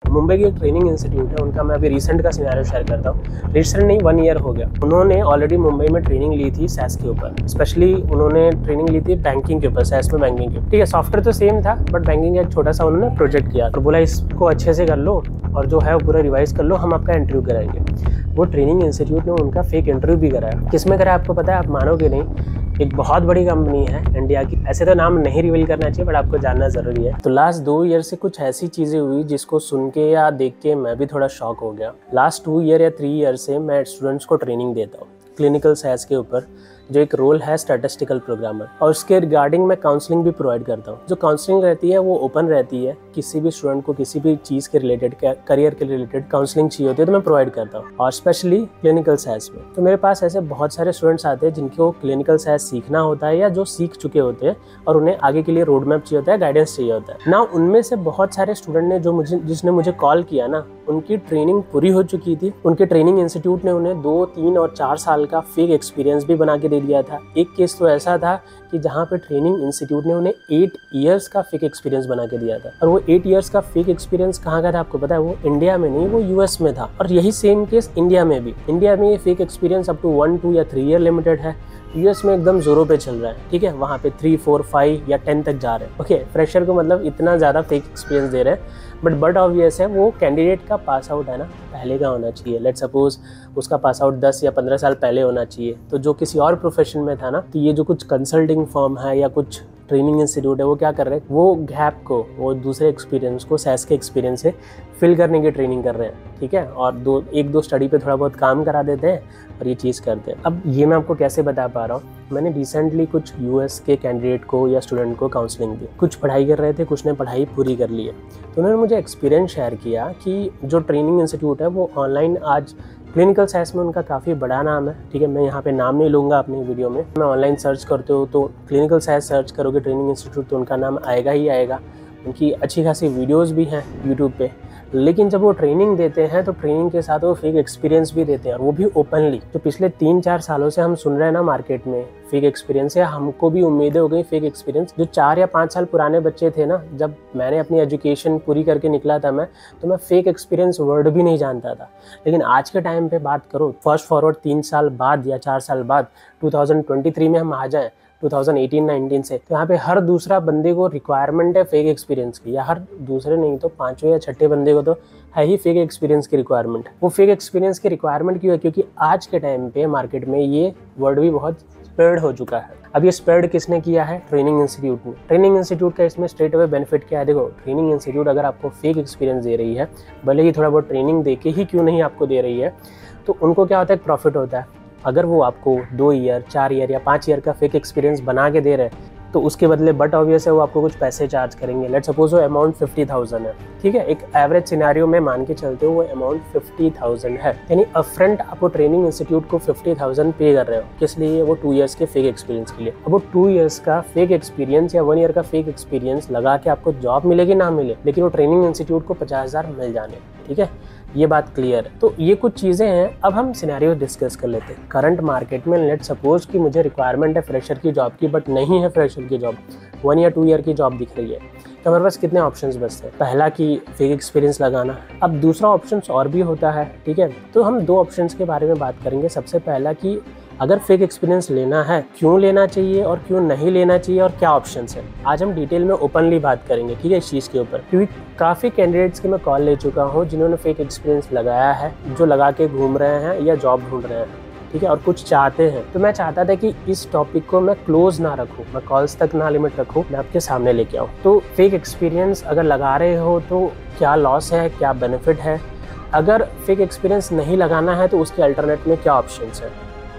मुंबई की एक training institute है, उनका मैं अभी रिसेंट का सिनेरियो शेयर करता हूँ। रिसेंट नहीं, 1 ईयर हो गया। उन्होंने ऑलरेडी मुंबई में ट्रेनिंग ली थी सैस के ऊपर। स्पेशली उन्होंने ट्रेनिंग ली थी बैंकिंग के ऊपर, सैस में बैंकिंग के। ठीक है, सॉफ्टवेयर तो सेम था बट बैंकिंग का एक छोटा सा उन्होंने प्रोजेक्ट किया और बोला इसको अच्छे से कर लो और जो है वो पूरा रिवाइज कर लो, हम आपका इंटरव्यू कराएंगे। वो ट्रेनिंग इंस्टीट्यूट ने उनका फेक इंटरव्यू भी कराया। किसमें कराया आपको पता है? आप मानोगे नहीं, एक बहुत बड़ी कंपनी है इंडिया की। ऐसे तो नाम नहीं रिवील करना चाहिए बट आपको जानना जरूरी है। तो लास्ट 2 ईयर से कुछ ऐसी चीजें हुई जिसको सुन के या देख के मैं भी थोड़ा शॉक हो गया। लास्ट 2 ईयर या 3 ईयर से मैं स्टूडेंट्स को ट्रेनिंग देता हूँ क्लिनिकल साइंस के ऊपर, जो एक रोल है स्टैटिस्टिकल प्रोग्रामर, और उसके रिगार्डिंग मैं काउंसलिंग भी प्रोवाइड करता हूँ। जो काउंसलिंग रहती है वो ओपन रहती है, किसी भी स्टूडेंट को किसी भी चीज़ के रिलेटेड, करियर के रिलेटेड काउंसलिंग चाहिए होती है तो मैं प्रोवाइड करता हूँ, और स्पेशली क्लिनिकल साइंस में। तो मेरे पास ऐसे बहुत सारे स्टूडेंट्स आते हैं जिनको क्लिनिकल साइंस सीखना होता है या जो सीख चुके होते हैं और उन्हें आगे के लिए रोड मैप चाहिए होता है, गाइडेंस चाहिए होता है ना। उनमें से बहुत सारे स्टूडेंट ने जिसने मुझे कॉल किया ना, उनकी ट्रेनिंग पूरी हो चुकी थी। उनके ट्रेनिंग इंस्टीट्यूट ने उन्हें 2, 3 और 4 साल का फेक एक्सपीरियंस भी बना के दे दिया था। एक केस तो ऐसा था कि जहाँ पे ट्रेनिंग इंस्टीट्यूट ने उन्हें 8 इयर्स का फेक एक्सपीरियंस बना के दिया था। और वो 8 इयर्स का फेक एक्सपीरियंस कहाँ का था आपको पता है? वो इंडिया में नहीं, वो यूएस में था। और यही सेम केस इंडिया में भी। इंडिया में ये फेक एक्सपीरियंस अप टू 1, 2 या 3 ईयर लिमिटेड है। यूएस में एकदम जोरों पे चल रहा है। ठीक है, वहाँ पे 3, 4, 5 या 10 तक जा रहे हैं। ओके, फ्रेशर को मतलब इतना ज़्यादा फेक एक्सपीरियंस दे रहे हैं। बट ऑब्वियस है वो कैंडिडेट का पास आउट है ना, पहले का होना चाहिए। लेट्स सपोज उसका पास आउट 10 या 15 साल पहले होना चाहिए। तो जो किसी और प्रोफेशन में था ना, तो ये जो कुछ कंसल्टिंग फर्म है या कुछ ट्रेनिंग इंस्टीट्यूट है, वो क्या कर रहे हैं? वो गैप को, वो दूसरे एक्सपीरियंस को सैस के एक्सपीरियंस से फिल करने की ट्रेनिंग कर रहे हैं। ठीक है, और 1-2 स्टडी पे थोड़ा बहुत काम करा देते हैं और ये चीज़ करते हैं। अब ये मैं आपको कैसे बता पा रहा हूँ? मैंने रिसेंटली कुछ यूएस के कैंडिडेट को या स्टूडेंट को काउंसलिंग दी। कुछ पढ़ाई कर रहे थे, कुछ ने पढ़ाई पूरी कर ली है। तो उन्होंने मुझे एक्सपीरियंस शेयर किया कि जो ट्रेनिंग इंस्टीट्यूट है वो ऑनलाइन आज क्लिनिकल साइंस में उनका काफ़ी बड़ा नाम है। ठीक है, मैं यहाँ पे नाम नहीं लूँगा अपनी वीडियो में। मैं ऑनलाइन सर्च करते हो तो क्लिनिकल साइंस सर्च करोगे ट्रेनिंग इंस्टीट्यूट तो उनका नाम आएगा ही आएगा। उनकी अच्छी खासी वीडियोस भी हैं यूट्यूब पे। लेकिन जब वो ट्रेनिंग देते हैं तो ट्रेनिंग के साथ वो फेक एक्सपीरियंस भी देते हैं, और वो भी ओपनली। तो पिछले 3-4 सालों से हम सुन रहे हैं ना मार्केट में फेक एक्सपीरियंस है, हमको भी उम्मीदें हो गई फेक एक्सपीरियंस। जो 4 या 5 साल पुराने बच्चे थे ना, जब मैंने अपनी एजुकेशन पूरी करके निकला था तो मैं फेक एक्सपीरियंस वर्ड भी नहीं जानता था। लेकिन आज के टाइम पे बात करो, फास्ट फॉरवर्ड 3 साल बाद या 4 साल बाद 2023 में हम आ जाएं 2018-19 से, तो यहाँ पे हर दूसरा बंदे को रिक्वायरमेंट है फेक एक्सपीरियंस की, या हर दूसरे नहीं तो 5वें या 6ठे बंदे को तो है ही फेक एक्सपीरियंस की रिक्वायरमेंट। वो फेक एक्सपीरियंस की रिक्वायरमेंट क्यों है? क्योंकि आज के टाइम पे मार्केट में ये वर्ड भी बहुत स्प्रेड हो चुका है। अब ये स्प्रेड किसने किया है? ट्रेनिंग इंस्टीट्यूट ने। ट्रेनिंग इंस्टीट्यूट का इसमें स्ट्रेट अवे बेनिफिट क्या है? देखो, ट्रेनिंग इंस्टीट्यूट अगर आपको फेक एक्सपीरियंस दे रही है, भले ही थोड़ा बहुत ट्रेनिंग दे के ही क्यों नहीं आपको दे रही है, तो उनको क्या होता है? प्रॉफिट होता है। अगर वो आपको 2 ईयर, 4 ईयर या 5 ईयर का फेक एक्सपीरियंस बना के दे रहे हैं तो उसके बदले बट ऑब्वियस है वो आपको कुछ पैसे चार्ज करेंगे। लेट्स सपोज वो अमाउंट 50,000 है। ठीक है, एक एवरेज सिनेरियो में मान के चलते हो वो अमाउंट 50,000 है, यानी अपफ्रंट आपको ट्रेनिंग इंस्टीट्यूट को 50,000 पे कर रहे हो। किस लिए? वो 2 ईयर्स के फेक एक्सपीरियंस के लिए। अब वो 2 ईयर्स का फेक एक्सपीरियंस या 1 ईयर का फेक एक्सपीरियंस लगा के आपको जॉब मिलेगी ना मिले, लेकिन वो ट्रेनिंग इंस्टीट्यूट को 50,000 मिल जाने। ठीक है, ये बात क्लियर है। तो ये कुछ चीज़ें हैं। अब हम सिनेरियो डिस्कस कर लेते हैं। करंट मार्केट में लेट्स सपोज कि मुझे रिक्वायरमेंट है फ्रेशर की जॉब की, बट नहीं है फ्रेशर की जॉब, 1 या 2 ईयर की जॉब दिख रही है, तो हमारे पास कितने ऑप्शंस बचते हैं? पहला कि फेक एक्सपीरियंस लगाना। अब दूसरा ऑप्शन और भी होता है। ठीक है, तो हम 2 ऑप्शंस के बारे में बात करेंगे। सबसे पहला कि अगर फेक एक्सपीरियंस लेना है, क्यों लेना चाहिए और क्यों नहीं लेना चाहिए और क्या ऑप्शंस हैं। आज हम डिटेल में ओपनली बात करेंगे, ठीक है, इस चीज़ के ऊपर, क्योंकि काफ़ी कैंडिडेट्स के मैं कॉल ले चुका हूँ जिन्होंने फेक एक्सपीरियंस लगाया है, जो लगा के घूम रहे हैं या जॉब ढूंढ रहे हैं। ठीक है, और कुछ चाहते हैं। तो मैं चाहता था कि इस टॉपिक को मैं क्लोज ना रखूँ, मैं कॉल्स तक ना लिमिट रखूँ, मैं आपके सामने लेके आऊँ। तो फेक एक्सपीरियंस अगर लगा रहे हो तो क्या लॉस है, क्या बेनिफिट है? अगर फेक एक्सपीरियंस नहीं लगाना है तो उसके अल्टरनेट में क्या ऑप्शंस है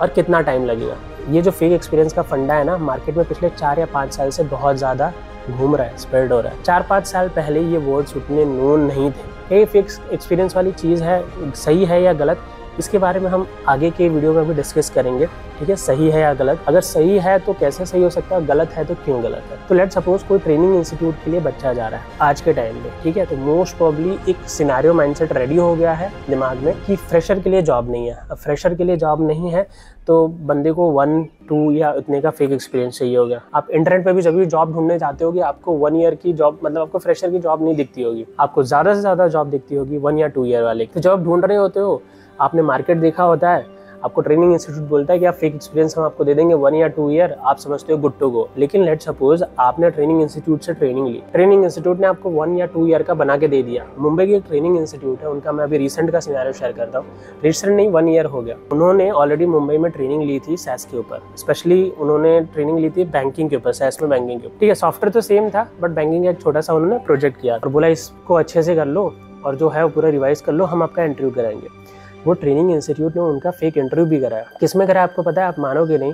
और कितना टाइम लगेगा? ये जो फेक एक्सपीरियंस का फंडा है ना, मार्केट में पिछले 4 या 5 साल से बहुत ज़्यादा घूम रहा है, स्प्रेड हो रहा है। 4-5 साल पहले ये वर्ड्स उतने नोन नहीं थे। ये फेक एक्सपीरियंस वाली चीज़ है, सही है या गलत, इसके बारे में हम आगे के वीडियो में भी डिस्कस करेंगे, ठीक है, सही है या गलत। अगर सही है तो कैसे सही हो सकता है, गलत है तो क्यों गलत है। तो लेट्स सपोज कोई ट्रेनिंग इंस्टीट्यूट के लिए बच्चा जा रहा है आज के टाइम में, ठीक है, तो मोस्ट प्रोबेबली एक सिनेरियो माइंडसेट रेडी हो गया है दिमाग में कि फ्रेशर के लिए जॉब नहीं है। अब फ्रेशर के लिए जॉब नहीं है तो बंदे को 1, 2 या इतने का फेक एक्सपीरियंस चाहिए होगा। आप इंटरनेट पे भी जब भी जॉब ढूंढने जाते होगे आपको 1 ईयर की जॉब, मतलब आपको फ्रेशर की जॉब नहीं दिखती होगी, आपको ज़्यादा से ज़्यादा जॉब दिखती होगी 1 या 2 ईयर वाले। तो जॉब ढूंढ रहे होते हो, आपने मार्केट देखा होता है, आपको ट्रेनिंग इंस्टीट्यूट बोलता है कि आप फेक एक्सपीरियंस हम आपको दे देंगे 1 या 2 ईयर, आप समझते हो गुड टू गो। लेकिन लेट्स सपोज आपने ट्रेनिंग इंस्टीट्यूट से ट्रेनिंग ली, ट्रेनिंग इंस्टीट्यूट ने आपको 1 या 2 ईयर का बना के दे दिया। मुंबई की एक ट्रेनिंग इंस्टीट्यूट है, उनका मैं अभी रिसेंट का सिनेरियो शेयर करता हूँ। रिसेंट नहीं, 1 ईयर हो गया। उन्होंने ऑलरेडी मुंबई में ट्रेनिंग ली थी सैस के ऊपर, स्पेशली उन्होंने ट्रेनिंग ली थी बैंकिंग के ऊपर, सैस में बैंकिंग के ऊपर, ठीक है। सॉफ्टवेयर तो सेम था बट बैंकिंग का एक छोटा सा उन्होंने प्रोजेक्ट किया और बोला इसको अच्छे से कर लो और जो है वो पूरा रिवाइज कर लो, हम आपका इंटरव्यू कराएंगे। वो ट्रेनिंग इंस्टीट्यूट ने उनका फेक इंटरव्यू भी कराया। किसमें कराया आपको पता है, आप मानोगे नहीं।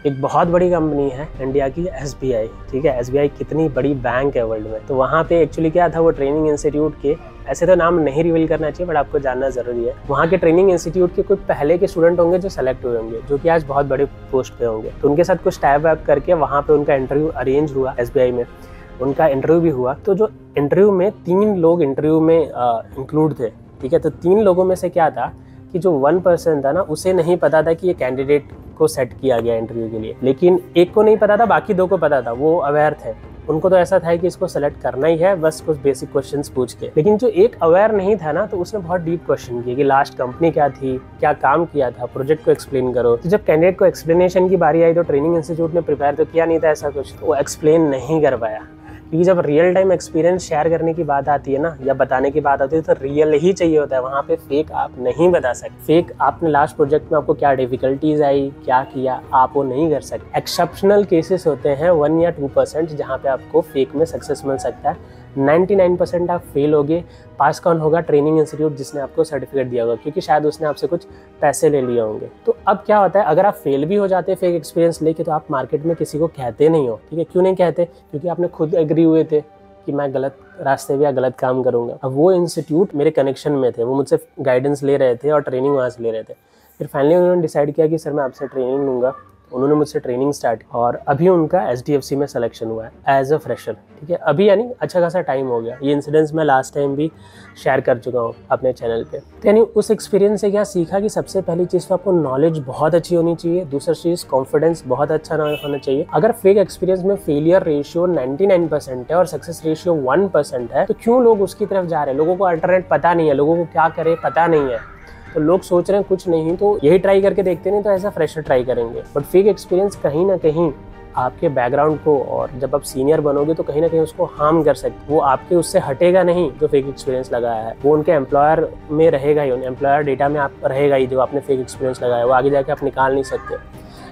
एक बहुत बड़ी कंपनी है इंडिया की, SBI, ठीक है। SBI कितनी बड़ी बैंक है वर्ल्ड में। तो वहाँ पे एक्चुअली क्या था, वो ट्रेनिंग इंस्टीट्यूट के, ऐसे तो नाम नहीं रिवील करना चाहिए बट आपको जानना जरूरी है, वहाँ के ट्रेनिंग इंस्टीट्यूट के कुछ पहले के स्टूडेंट होंगे जो सेलेक्ट हुए होंगे, जो कि आज बहुत बड़े पोस्ट पे होंगे। तो उनके साथ कुछ टैब वैब करके वहाँ पे उनका इंटरव्यू अरेंज हुआ, SBI में उनका इंटरव्यू भी हुआ। तो जो इंटरव्यू में 3 लोग इंटरव्यू में इंक्लूड थे, ठीक है। तो 3 लोगों में से क्या था कि जो 1 पर्सन था ना, उसे नहीं पता था कि ये कैंडिडेट को सेट किया गया इंटरव्यू के लिए। लेकिन एक को नहीं पता था, बाकी 2 को पता था, वो अवेयर थे। उनको तो ऐसा था कि इसको सेलेक्ट करना ही है, बस कुछ बेसिक क्वेश्चंस पूछ के। लेकिन जो एक अवेयर नहीं था ना, तो उसने बहुत डीप क्वेश्चन किए कि लास्ट कंपनी क्या थी, क्या काम किया था, प्रोजेक्ट को एक्सप्लेन करो। तो जब कैंडिडेट को एक्सप्लेनेशन की बारी आई तो ट्रेनिंग इंस्टीट्यूट ने प्रिपेयर तो किया नहीं था ऐसा कुछ, वो एक्सप्लेन नहीं कर पाया। क्योंकि जब रियल टाइम एक्सपीरियंस शेयर करने की बात आती है ना, या बताने की बात आती है, तो रियल ही चाहिए होता है। वहाँ पे फेक आप नहीं बता सकते। फेक आपने लास्ट प्रोजेक्ट में आपको क्या डिफिकल्टीज आई, क्या किया, आप वो नहीं कर सकते। एक्सेप्शनल केसेस होते हैं 1 या 2% जहाँ पे आपको फेक में सक्सेस मिल सकता है। 99% आप फेल होगे। पास कौन होगा, ट्रेनिंग इंस्टीट्यूट जिसने आपको सर्टिफिकेट दिया होगा, क्योंकि शायद उसने आपसे कुछ पैसे ले लिए होंगे। तो अब क्या होता है, अगर आप फेल भी हो जाते हैं फेक एक्सपीरियंस लेके, तो आप मार्केट में किसी को कहते नहीं हो, ठीक है। क्यों नहीं कहते, क्योंकि आपने खुद एग्री हुए थे कि मैं गलत रास्ते पे या गलत काम करूंगा। अब वो इंस्टीट्यूट मेरे कनेक्शन में थे, वो मुझसे गाइडेंस ले रहे थे और ट्रेनिंग वहाँ से ले रहे थे। फिर फाइनली उन्होंने डिसाइड किया कि सर मैं आपसे ट्रेनिंग लूँगा। उन्होंने मुझसे ट्रेनिंग स्टार्ट की और अभी उनका SDFC में सिलेक्शन हुआ है एज अ फ्रेशर, ठीक है। अभी यानी अच्छा खासा टाइम हो गया। ये इंसिडेंट्स मैं लास्ट टाइम भी शेयर कर चुका हूँ अपने चैनल पे। तो यानी उस एक्सपीरियंस से क्या सीखा कि सबसे पहली चीज़ तो आपको नॉलेज बहुत अच्छी होनी चाहिए, दूसरी चीज़ कॉन्फिडेंस बहुत अच्छा होना चाहिए। अगर फेक एक्सपीरियंस में फेलियर रेशियो 99% है और सक्सेस रेशियो 1% है, तो क्यों लोग उसकी तरफ जा रहे हैं। लोगों को अल्टरनेट पता नहीं है, लोगों को क्या करे पता नहीं है, तो लोग सोच रहे हैं कुछ नहीं तो यही ट्राई करके देखते नहीं, तो ऐसा फ्रेशर ट्राई करेंगे। बट फेक एक्सपीरियंस कहीं ना कहीं आपके बैकग्राउंड को, और जब आप सीनियर बनोगे तो कहीं ना कहीं उसको हार्म कर सकते। वो आपके उससे हटेगा नहीं जो फेक एक्सपीरियंस लगाया है, वो उनके एम्प्लॉयर में रहेगा ही, एम्प्लॉयर डेटा में आप रहेगा ही। जो आपने फेक एक्सपीरियंस लगाया वो आगे जाके आप निकाल नहीं सकते।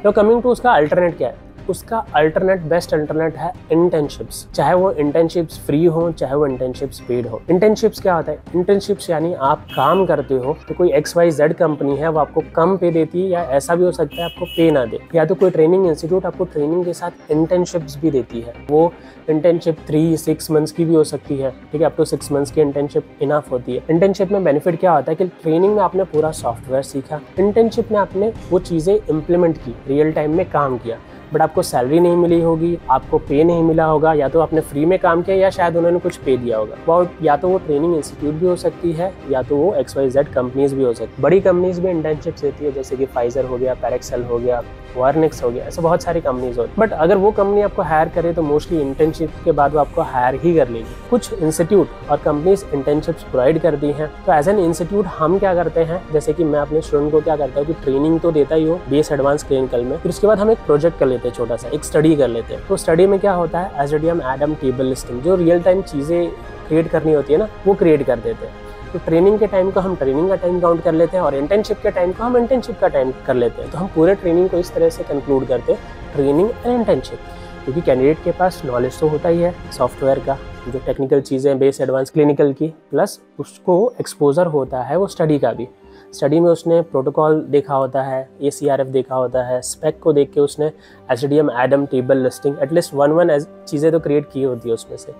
तो कमिंग टू उसका अल्टरनेट क्या है, उसका अल्टरनेट, बेस्ट अल्टरनेट है इंटर्नशिप्स। चाहे वो इंटर्नशिप्स फ्री हो, चाहे वो इंटर्नशिप्स पेड हो। इंटर्नशिप्स क्या होता है, इंटर्नशिप्स यानी आप काम करते हो तो कोई XYZ कंपनी है वो आपको कम पे देती है, या ऐसा भी हो सकता है आपको पे ना दे, या तो कोई ट्रेनिंग इंस्टीट्यूट आपको ट्रेनिंग के साथ इंटर्नशिप्स भी देती है। वो इंटर्नशिप 3-6 मंथ्स की भी हो सकती है, ठीक है। अप टू 6 मंथ्स की इंटर्नशिप इनफ होती है। इंटर्नशिप में बेनिफिट क्या होता है कि ट्रेनिंग में आपने पूरा सॉफ्टवेयर सीखा, इंटर्नशिप में आपने वो चीज़ें इम्प्लीमेंट की, रियल टाइम में काम किया, बट आपको सैलरी नहीं मिली होगी, आपको पे नहीं मिला होगा, या तो आपने फ्री में काम किया या शायद उन्होंने कुछ पे दिया होगा। वो या तो वो ट्रेनिंग इंस्टीट्यूट भी हो सकती है, या तो वो XYZ कंपनीज भी हो सकती है। बड़ी कंपनीज भी इंटर्नशिप्स देती है, जैसे कि फाइजर हो गया, पैरेक्सेल हो गया, वार्निक्स हो गया, ऐसे बहुत सारी कंपनीज होती है। बट अगर वो कंपनी आपको हायर करे तो मोस्टली इंटर्नशिप के बाद वो आपको हायर ही कर लेगी। कुछ इंस्टीट्यूट और कंपनीज इंटर्नशिप्स प्रोवाइड करती हैं। तो एज एन इंस्टीट्यूट हम क्या करते हैं, जैसे कि मैं अपने स्टूडेंट को क्या करता हूँ कि ट्रेनिंग तो देता ही हो बेस एडवांस क्लिनिकल में, फिर उसके बाद हम एक प्रोजेक्ट कर लेते हैं, छोटा सा एक स्टडी कर लेते हैं। तो स्टडी में क्या होता है, SDM एडम टेबल लिस्टिंग, जो रियल टाइम चीज़ें क्रिएट करनी होती है ना, वो क्रिएट कर देते हैं। तो ट्रेनिंग के टाइम को हम ट्रेनिंग का टाइम काउंट कर लेते हैं और इंटर्नशिप के टाइम को हम इंटर्नशिप का टाइम कर लेते हैं। तो हम पूरे ट्रेनिंग को इस तरह से कंक्लूड करते हैं, ट्रेनिंग एंड इंटर्नशिप। क्योंकि कैंडिडेट के पास नॉलेज तो होता ही है सॉफ्टवेयर का, जो टेक्निकल चीज़ें बेस एडवांस क्लिनिकल की, प्लस उसको एक्सपोजर होता है वो स्टडी का भी। स्टडी में उसने प्रोटोकॉल देखा होता है, ACRF देखा होता है, स्पेक को देख के उसने SDM Adam table listing at least 1 चीज़ें तो क्रिएट की होती है उसमें से,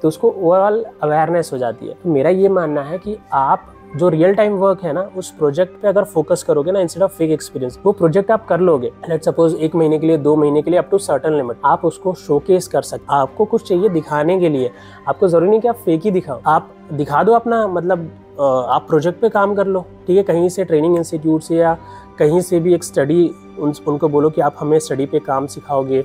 तो उसको ओवरऑल अवेयरनेस हो जाती है। तो मेरा ये मानना है कि आप जो रियल टाइम वर्क है ना, उस प्रोजेक्ट पे अगर फोकस करोगे ना इंस्टेड ऑफ फेक एक्सपीरियंस, वो प्रोजेक्ट आप कर लोगे। लेट्स सपोज 1 महीने के लिए, 2 महीने के लिए, अप टू सर्टेन लिमिट आप उसको शोकेस कर सकते। आपको कुछ चाहिए दिखाने के लिए, आपको जरूरी नहीं कि आप फेक ही दिखाओ, आप दिखा दो अपना, मतलब आप प्रोजेक्ट पे काम कर लो, ठीक है। कहीं से ट्रेनिंग इंस्टीट्यूट से या कहीं से भी एक स्टडी, उनको बोलो कि आप हमें स्टडी पे काम सिखाओगे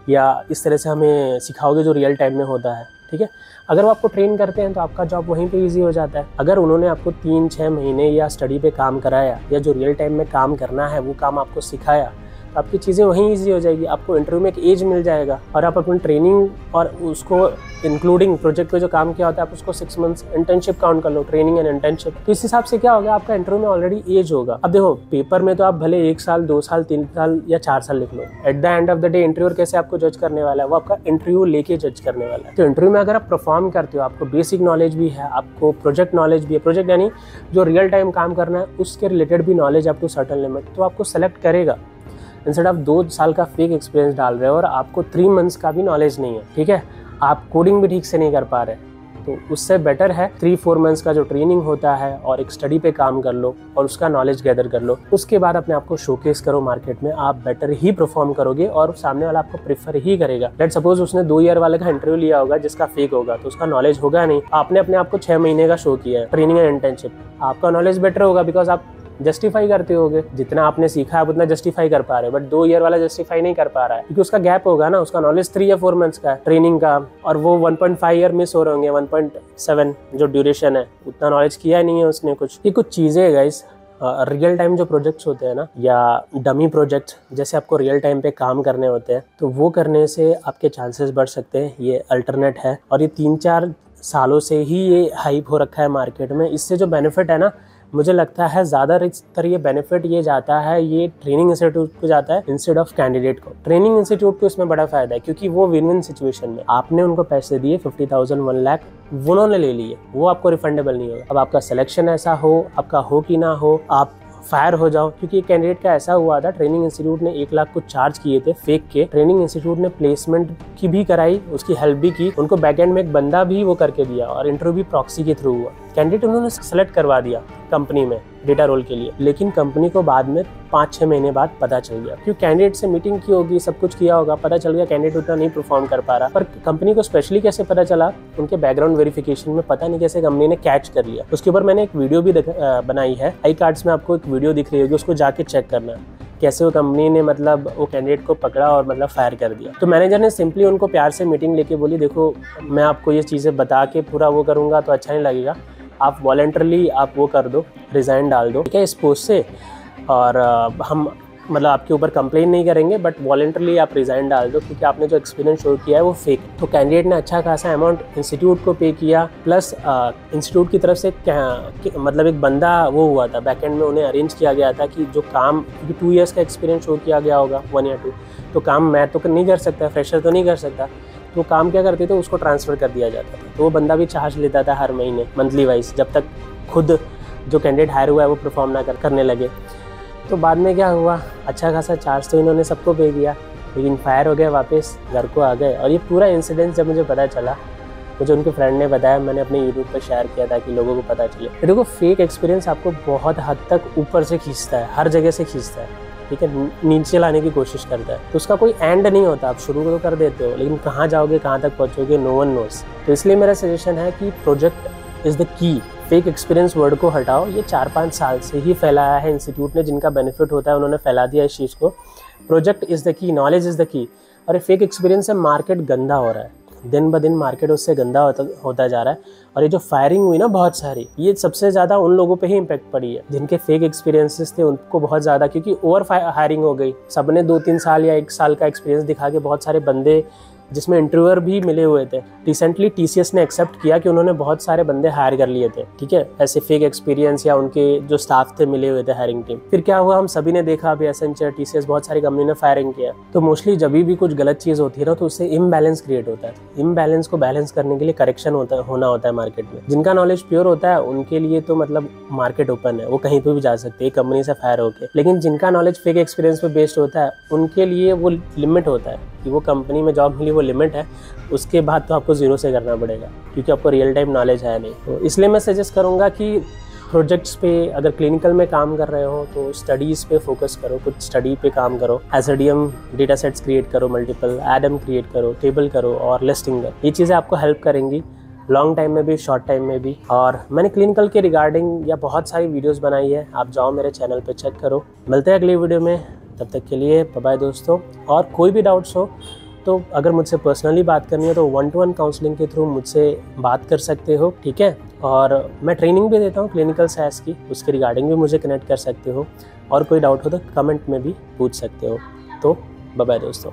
या इस तरह से हमें सिखाओगे जो रियल टाइम में होता है, ठीक है। अगर वो आपको ट्रेन करते हैं तो आपका जॉब वहीं पे इजी हो जाता है। अगर उन्होंने आपको 3-6 महीने या स्टडी पे काम कराया या जो रियल टाइम में काम करना है वो काम आपको सिखाया, तो आपकी चीज़ें वहीं इजी हो जाएगी। आपको इंटरव्यू में एक एज मिल जाएगा और आप अपनी ट्रेनिंग और उसको इंक्लूडिंग प्रोजेक्ट पे जो काम किया होता है आप उसको 6 मंथ्स इंटर्नशिप काउंट कर लो, ट्रेनिंग एंड इंटर्नशिप। तो इस हिसाब से क्या होगा, आपका इंटरव्यू में ऑलरेडी एज होगा। अब देखो पेपर में तो आप भले 1 साल, 2 साल, 3 साल या 4 साल लिख लो, at the end of the day interviewer कैसे आपको जज करने वाला है, वो आपका इंटरव्यू लेके जज करने वाला है। तो इंटरव्यू में अगर आप परफॉर्म करते हो, आपको बेसिक नॉलेज भी है, आपको प्रोजेक्ट नॉलेज भी है, प्रोजेक्ट यानी जो रियल टाइम काम करना है उसके रिलेटेड भी knowledge up to certain limit, तो आपको सेलेक्ट करेगा। इंस्टेड आप 2 साल का फेक एक्सपीरियंस डाल रहे हो और आपको 3 मंथ्स का भी नॉलेज नहीं है, ठीक है, आप कोडिंग भी ठीक से नहीं कर पा रहे, तो उससे बेटर है 3-4 मंथ्स का जो ट्रेनिंग होता है और एक स्टडी पे काम कर लो और उसका नॉलेज गैदर कर लो। उसके बाद अपने आप को शोकेस करो मार्केट में, आप बेटर ही परफॉर्म करोगे और सामने वाला आपको प्रेफर ही करेगा। लेट सपोज उसने 2 ईयर वाले का इंटरव्यू लिया होगा जिसका फेक होगा, तो उसका नॉलेज होगा नहीं। आपने अपने आप को 6 महीने का शो किया है ट्रेनिंग एंड इंटर्नशिप, आपका नॉलेज बेटर होगा बिकॉज आप जस्टिफाई करते होगे, जितना आपने सीखा आप उतना जस्टिफाई कर पा रहे हो। बट 2 ईयर वाला जस्टिफाई नहीं कर पा रहा है क्योंकि उसका गैप होगा ना, उसका नॉलेज 3 या 4 मंथ्स का है ट्रेनिंग का, और वो 1.5 ईयर मिस हो रहे होंगे, 1.7 जो ड्यूरेशन है, उतना नॉलेज किया नहीं है उसने कुछ। ये कुछ चीज़ें है गाइस। रियल टाइम जो प्रोजेक्ट्स होते हैं ना, या डमी प्रोजेक्ट जैसे आपको रियल टाइम पे काम करने होते हैं, तो वो करने से आपके चांसेस बढ़ सकते हैं। ये अल्टरनेट है और ये 3-4 सालों से ही ये हाइप हो रखा है मार्केट में। इससे जो बेनिफिट है ना, मुझे लगता है ज़्यादातर ये बेनिफिट ये जाता है, ये ट्रेनिंग इंस्टीट्यूट को जाता है इंस्टेड ऑफ कैंडिडेट को। ट्रेनिंग इंस्टीट्यूट को इसमें बड़ा फायदा है क्योंकि वो विन विन सिचुएशन में, आपने उनको पैसे दिए 50,000 1 लाख, उन्होंने ले लिए, वो आपको रिफंडेबल नहीं होगा। अब आपका सिलेक्शन ऐसा हो, आपका हो कि ना हो, आप फायर हो जाओ, क्योंकि एक कैंडिडेट का ऐसा हुआ था, ट्रेनिंग इंस्टीट्यूट ने 1 लाख कुछ चार्ज किए थे फेक के, ट्रेनिंग इंस्टीट्यूट ने प्लेसमेंट की भी कराई, उसकी हेल्प भी की, उनको बैकएंड में एक बंदा भी वो करके दिया और इंटरव्यू भी प्रॉक्सी के थ्रू हुआ। कैंडिडेट उन्होंने सेलेक्ट करवा दिया कंपनी में डेटा रोल के लिए, लेकिन कंपनी को बाद में 5-6 महीने बाद पता चल गया, क्योंकि कैंडिडेट से मीटिंग की होगी, सब कुछ किया होगा, पता चल गया कैंडिडेट उतना नहीं परफॉर्म कर पा रहा। पर कंपनी को स्पेशली कैसे पता चला, उनके बैकग्राउंड वेरिफिकेशन में पता नहीं कैसे कंपनी ने कैच कर लिया। उसके ऊपर मैंने एक वीडियो भी बनाई है, आई कार्ड्स में आपको एक वीडियो दिख रही होगी, उसको जाके चेक करना कैसे वो कंपनी ने मतलब वो कैंडिडेट को पकड़ा और मतलब फायर कर दिया। तो मैनेजर ने सिंपली उनको प्यार से मीटिंग लेके बोली, देखो मैं आपको ये चीज़ें बता के पूरा वो करूँगा तो अच्छा नहीं लगेगा, आप वॉलंटरली आप वो कर दो, रिज़ाइन डाल दो, ठीक है, इस पोस्ट से, और हम मतलब आपके ऊपर कंप्लेन नहीं करेंगे, बट वॉलंटरली आप रिज़ाइन डाल दो क्योंकि आपने जो एक्सपीरियंस शो किया है वो फेक। तो कैंडिडेट ने अच्छा खासा अमाउंट इंस्टीट्यूट को पे किया, प्लस इंस्टीट्यूट की तरफ से मतलब एक बंदा वो हुआ था बैकएंड में, उन्हें अरेंज किया गया था कि जो काम, क्योंकि 2 ईयर्स का एक्सपीरियंस शो किया गया होगा, 1 या 2, तो काम मैं तो नहीं कर सकता, फ्रेशर तो नहीं कर सकता, तो काम क्या करते थे, उसको ट्रांसफ़र कर दिया जाता था। तो वो बंदा भी चार्ज लेता था हर महीने मंथली वाइज, जब तक खुद जो कैंडिडेट हायर हुआ है वो परफॉर्म ना करने लगे। तो बाद में क्या हुआ, अच्छा खासा चार्ज तो इन्होंने सबको पे किया, लेकिन फायर हो गए, वापस घर को आ गए। और ये पूरा इंसिडेंस जब मुझे पता चला, मुझे उनके फ्रेंड ने बताया, मैंने अपने यूट्यूब पर शेयर किया था कि लोगों को पता चले। देखो फेक एक्सपीरियंस आपको बहुत हद तक ऊपर से खींचता है, हर जगह से खींचता है, ठीक है, नीचे लाने की कोशिश करता है। तो उसका कोई एंड नहीं होता, आप शुरू तो कर देते हो, लेकिन कहाँ जाओगे, कहाँ तक पहुँचोगे, नो वन नोस। तो इसलिए मेरा सजेशन है कि project is the key. Fake experience word को हटाओ, ये 4-5 साल से ही फैलाया है इंस्टीट्यूट ने, जिनका बेनिफिट होता है उन्होंने फैला दिया इस चीज़ को। Project is the key, knowledge is the key. और ये फेक एक्सपीरियंस से मार्केट गंदा हो रहा है, दिन ब दिन मार्केट उससे गंदा होता जा रहा है। और ये जो फायरिंग हुई ना बहुत सारी, ये सबसे ज़्यादा उन लोगों पे ही इम्पैक्ट पड़ी है जिनके फेक एक्सपीरियंसेस थे, उनको बहुत ज़्यादा, क्योंकि ओवर हायरिंग हो गई। सबने 2-3 साल या 1 साल का एक्सपीरियंस दिखा के बहुत सारे बंदे, जिसमें इंटरव्यूअर भी मिले हुए थे। रिसेंटली TCS ने एक्सेप्ट किया कि उन्होंने बहुत सारे बंदे हायर कर लिए थे, ठीक है, ऐसे फेक एक्सपीरियंस या उनके जो स्टाफ थे मिले हुए थे हायरिंग टीम। फिर क्या हुआ, हम सभी ने देखा, अभी एसेंचर, TCS, बहुत सारी कंपनी ने फायरिंग किया। तो मोस्टली जब भी कुछ गलत चीज़ होती है ना, तो उससे इम्बैलेंस क्रिएट होता है। इम्बैलेंस को बैलेंस करने के लिए करेक्शन होना होता है मार्केट में। जिनका नॉलेज प्योर होता है उनके लिए तो मतलब मार्केट ओपन है, वो कहीं पर भी जा सकते हैं कंपनी से फायर होकर। लेकिन जिनका नॉलेज फेक एक्सपीरियंस पे बेस्ड होता है, उनके लिए वो लिमिट होता है कि वो कंपनी में जॉब मिली, वो लिमिट है, उसके बाद तो आपको 0 से करना पड़ेगा क्योंकि आपको रियल टाइम नॉलेज है नहीं। तो इसलिए मैं सजेस्ट करूंगा कि प्रोजेक्ट्स पे अगर क्लिनिकल में काम कर रहे हो तो स्टडीज़ पे फोकस करो, कुछ स्टडी पे काम करो, एसडीएम डेटा सेट्स क्रिएट करो, मल्टीपल एडम क्रिएट करो, टेबल करो और लिस्टिंग करो। ये चीज़ें आपको हेल्प करेंगी लॉन्ग टाइम में भी, शॉर्ट टाइम में भी। और मैंने क्लिनिकल के रिगार्डिंग या बहुत सारी वीडियोस बनाई है, आप जाओ मेरे चैनल पे चेक करो। मिलते हैं अगली वीडियो में, तब तक के लिए बाय बाय दोस्तों। और कोई भी डाउट्स हो तो अगर मुझसे पर्सनली बात करनी है तो 1-to-1 काउंसलिंग के थ्रू मुझसे बात कर सकते हो, ठीक है। और मैं ट्रेनिंग भी देता हूँ क्लिनिकल SaaS की, उसके रिगार्डिंग भी मुझे कनेक्ट कर सकते हो। और कोई डाउट हो तो कमेंट में भी पूछ सकते हो। तो बाय बाय दोस्तों।